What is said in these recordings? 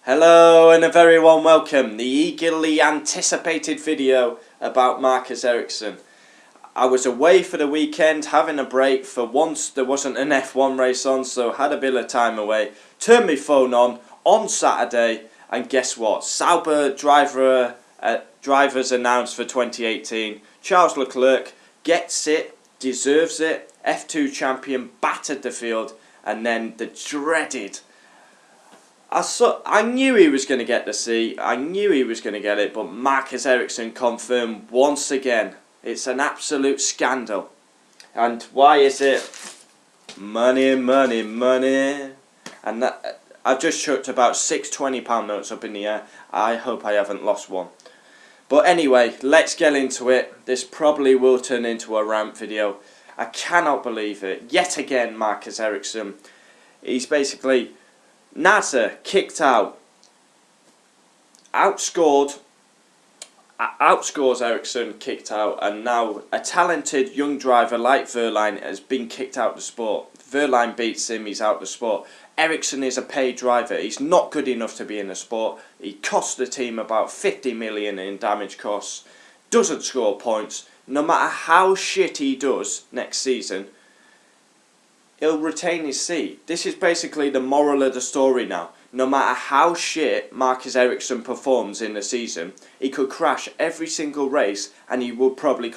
Hello and a very warm welcome. The eagerly anticipated video about Marcus Ericsson. I was away for the weekend having a break. For once there wasn't an F1 race on, so had a bit of time away. Turned my phone on Saturday, and guess what? Sauber drivers announced for 2018. Charles Leclerc gets it, deserves it. F2 champion, battered the field, and then the dreaded... I knew he was going to get the C. I knew he was going to get it, but Marcus Ericsson confirmed once again. It's an absolute scandal. And why is it? Money, money, money. And that, I've just chucked about 6 £20 notes up in the air. I hope I haven't lost one. But anyway, let's get into it. This probably will turn into a rant video. I cannot believe it. Yet again, Marcus Ericsson. He's basically... NASA kicked out, outscores Ericsson, kicked out, and now a talented young driver like Wehrlein has been kicked out of the sport. Wehrlein beats him, he's out of the sport. Ericsson is a paid driver, he's not good enough to be in the sport. He cost the team about 50 million in damage costs, doesn't score points. No matter how shit he does next season, he'll retain his seat. This is basically the moral of the story now. No matter how shit Marcus Ericsson performs in the season, he could crash every single race and he would probably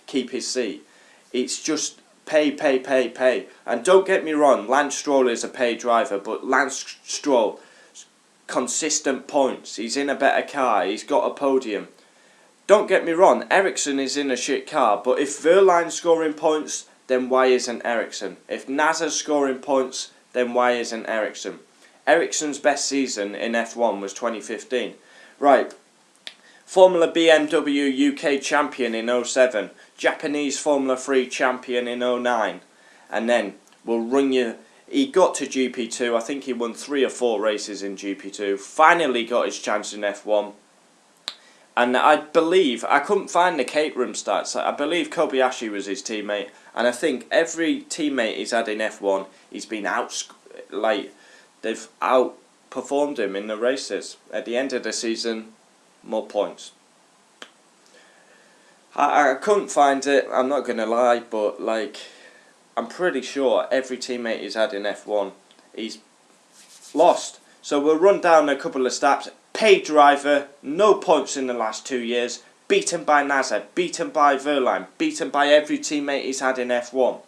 keep his seat. It's just pay. And don't get me wrong, Lance Stroll is a paid driver, but Lance Stroll, consistent points. He's in a better car, he's got a podium. Don't get me wrong, Ericsson is in a shit car, but if Wehrlein's scoring points, then why isn't Ericsson? If NASA's scoring points, then why isn't Ericsson? Ericsson's best season in F1 was 2015. Right, Formula BMW UK champion in 07, Japanese Formula 3 champion in 09, and then we'll run you... He got to GP2, I think he won 3 or 4 races in GP2, finally got his chance in F1. And I believe, I couldn't find the caterham stats, I believe Kobayashi was his teammate, and I think every teammate he's had in F1, he's been they've outperformed him in the races. At the end of the season, more points. I couldn't find it, I'm not going to lie, but I'm pretty sure every teammate he's had in F1, he's lost. So we'll run down a couple of stats. Paid driver, no points in the last 2 years, beaten by NASA, beaten by Wehrlein, beaten by every teammate he's had in F1.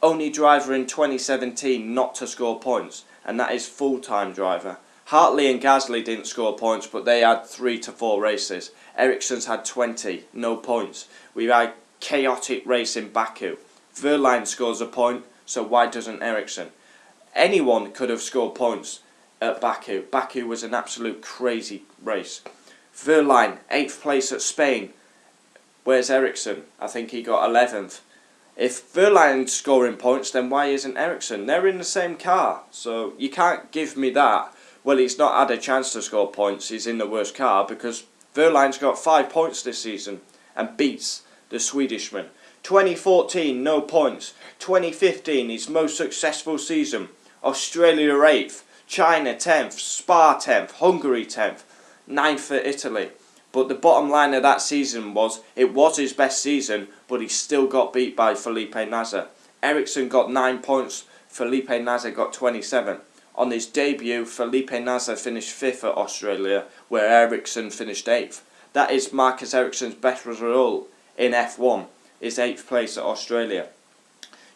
Only driver in 2017 not to score points, and that is full-time driver. Hartley and Gasly didn't score points, but they had 3 to 4 races. Ericsson's had 20, no points. We've had chaotic race in Baku. Wehrlein scores a point, so why doesn't Ericsson? Anyone could have scored points at Baku. Baku was an absolute crazy race. Wehrlein, 8th place at Spain. Where's Ericsson? I think he got 11th. If Wehrlein's scoring points, then why isn't Ericsson? They're in the same car, so you can't give me that. Well, he's not had a chance to score points, he's in the worst car, because Wehrlein's got 5 points this season and beats the Swedishman. 2014, no points. 2015, his most successful season. Australia 8th. China 10th, Spa 10th, Hungary 10th, 9th for Italy. But the bottom line of that season was, it was his best season, but he still got beat by Felipe Nasr. Ericsson got 9 points, Felipe Nasr got 27. On his debut, Felipe Nasr finished 5th at Australia, where Ericsson finished 8th. That is Marcus Ericsson's best result in F1, his 8th place at Australia.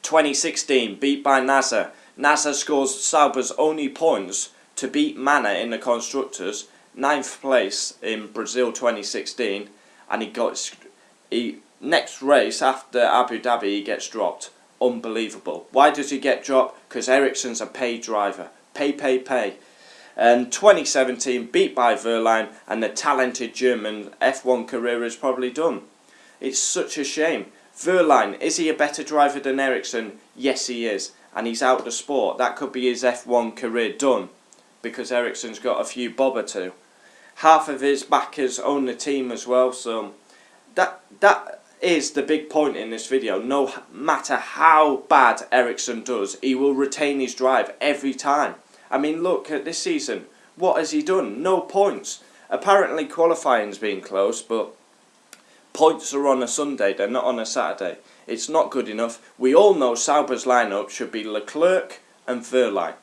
2016, beat by Nasr. NASA scores Sauber's only points to beat Manor in the Constructors, 9th place in Brazil 2016, and next race after Abu Dhabi he gets dropped. Unbelievable. Why does he get dropped? Because Ericsson's a paid driver. Pay. And 2017, beat by Wehrlein, and the talented German F1 career is probably done. It's such a shame. Wehrlein, is he a better driver than Ericsson? Yes, he is. And he's out of the sport. That could be his F1 career done, because Ericsson's got a few bob or two. Half of his backers own the team as well, so that is the big point in this video. No matter how bad Ericsson does, he will retain his drive every time. I mean, look at this season. What has he done? No points. Apparently qualifying's been close, but points are on a Sunday, they're not on a Saturday. It's not good enough. We all know Sauber's lineup should be Leclerc and Verline,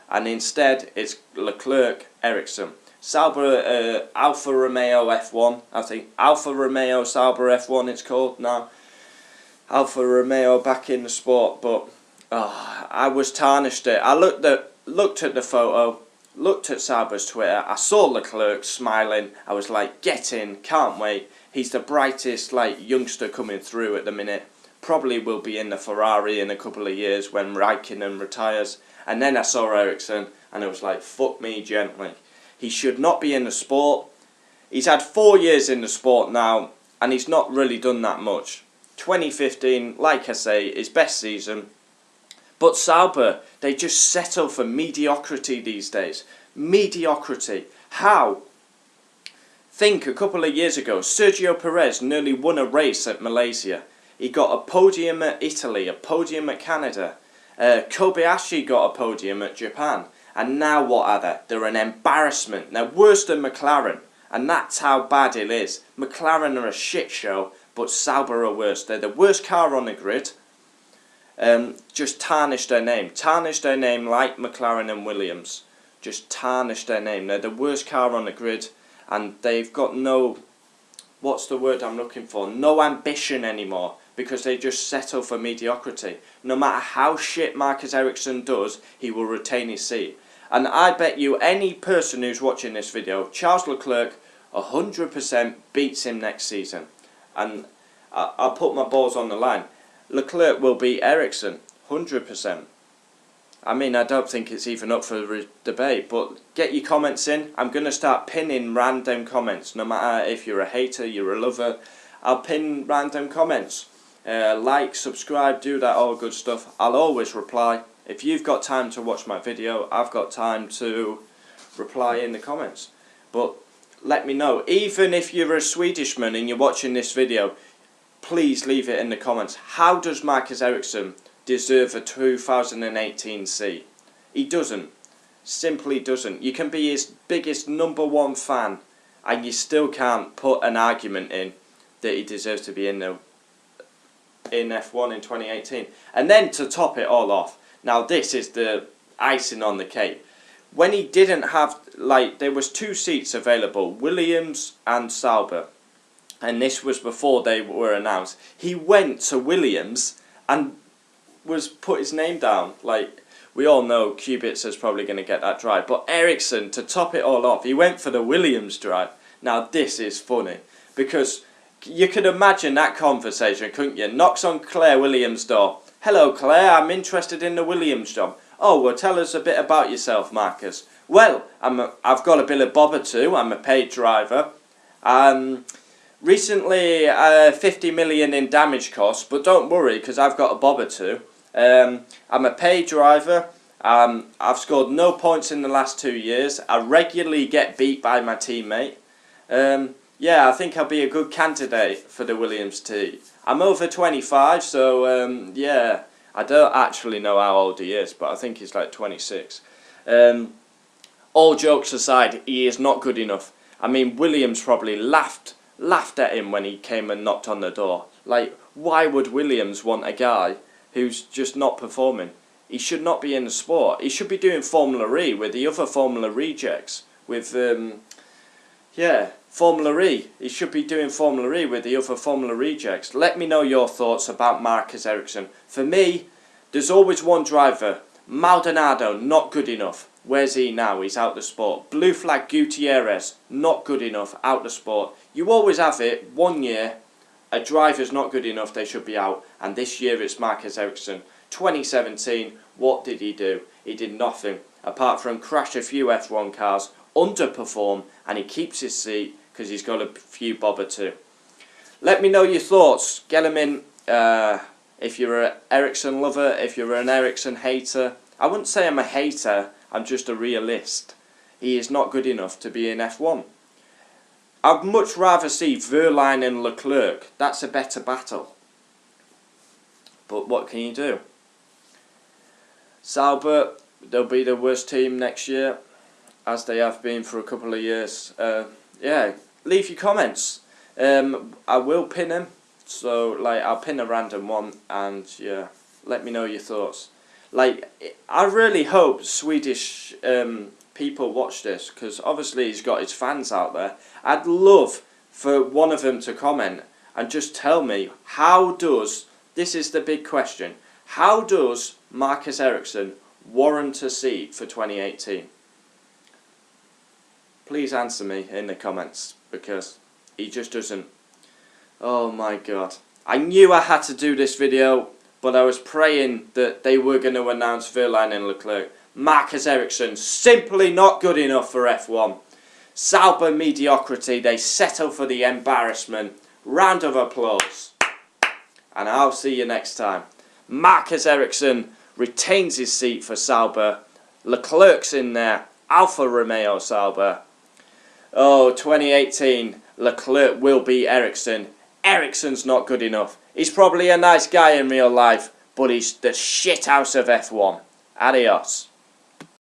and instead it's Leclerc, Ericsson. Sauber, Alfa Romeo F1, I think. Alfa Romeo Sauber F1 it's called now. Alfa Romeo back in the sport, but I was tarnished it. I looked at the photo, looked at Sauber's Twitter, I saw Leclerc smiling, I was like, get in, can't wait. He's the brightest youngster coming through at the minute. Probably will be in the Ferrari in a couple of years when Raikkonen retires. And then I saw Ericsson and I was like, fuck me gently. He should not be in the sport. He's had 4 years in the sport now and he's not really done that much. 2015, like I say, his best season. But Sauber, they just settle for mediocrity these days. Mediocrity. How? Think a couple of years ago, Sergio Perez nearly won a race at Malaysia. He got a podium at Italy, a podium at Canada. Kobayashi got a podium at Japan. And now what are they? They're an embarrassment. They're worse than McLaren. And that's how bad it is. McLaren are a shit show, but Sauber are worse. They're the worst car on the grid. Just tarnish their name. Tarnish their name like McLaren and Williams. Just tarnish their name. They're the worst car on the grid. And they've got no, what's the word I'm looking for? No ambition anymore. Because they just settle for mediocrity. No matter how shit Marcus Ericsson does, he will retain his seat. And I bet you any person who's watching this video, Charles Leclerc 100% beats him next season. And I'll put my balls on the line. Leclerc will beat Ericsson 100%. I mean, I don't think it's even up for debate, but get your comments in. I'm going to start pinning random comments. No matter if you're a hater, you're a lover, I'll pin random comments. Like, subscribe, do that all good stuff. I'll always reply. If you've got time to watch my video, I've got time to reply in the comments. But let me know. Even if you're a Swedishman and you're watching this video, please leave it in the comments. How does Marcus Ericsson deserve a 2018 seat? He doesn't. Simply doesn't. You can be his biggest #1 fan and you still can't put an argument in that he deserves to be in F1 in 2018. And then to top it all off, now this is the icing on the cake. When he didn't have, there was 2 seats available, Williams and Sauber. And this was before they were announced. He went to Williams and put his name down. We all know Kubica is probably going to get that drive. But Ericsson, to top it all off, he went for the Williams drive. Now this is funny. Because you could imagine that conversation, couldn't you? Knocks on Claire Williams' door. Hello Claire, I'm interested in the Williams job. Oh, well tell us a bit about yourself, Marcus. Well, I've got a bill of bother too. I'm a paid driver. Recently 50 million in damage costs, but don't worry because I've got a bobber too. I'm a paid driver. I've scored no points in the last 2 years. I regularly get beat by my teammate. Yeah, I think I'll be a good candidate for the Williams team. I'm over 25, so yeah, I don't actually know how old he is, but I think he's like 26. All jokes aside, he is not good enough. I mean, Williams probably laughed at him when he came and knocked on the door. Why would Williams want a guy who's just not performing? He should not be in the sport. He should be doing Formula E with the other Formula rejects. Yeah, Formula E. He should be doing Formula E with the other Formula rejects. Let me know your thoughts about Marcus Ericsson. For me, there's always one driver. Maldonado, not good enough. Where's he now? He's out the sport. Blue flag Gutierrez, not good enough, out the sport. You always have it. 1 year, a driver's not good enough, they should be out. And this year it's Marcus Ericsson. 2017, what did he do? He did nothing, apart from crash a few F1 cars, underperform, and he keeps his seat because he's got a few bobber too. Let me know your thoughts. Get them in if you're an Ericsson lover, if you're an Ericsson hater. I wouldn't say I'm a hater, I'm just a realist. He is not good enough to be in F1. I'd much rather see Verline and Leclerc. That's a better battle. But what can you do? Sauber, they'll be the worst team next year. as they have been for a couple of years. Yeah, leave your comments. I will pin them, so like I'll pin a random one, and yeah, let me know your thoughts. Like, I really hope Swedish people watch this, because obviously he's got his fans out there. I'd love for one of them to comment and just tell me, how does, this is the big question, how does Marcus Ericsson warrant a seat for 2018? Please answer me in the comments, because he just doesn't. Oh my god. I knew I had to do this video, but I was praying that they were going to announce Verlaine and Leclerc. Marcus Ericsson, simply not good enough for F1. Sauber mediocrity, they settle for the embarrassment. Round of applause. And I'll see you next time. Marcus Ericsson retains his seat for Sauber. Leclerc's in there. Alfa Romeo Sauber. Oh, 2018, Leclerc will beat Ericsson. Ericsson's not good enough. He's probably a nice guy in real life, but he's the shithouse of F1. Adios.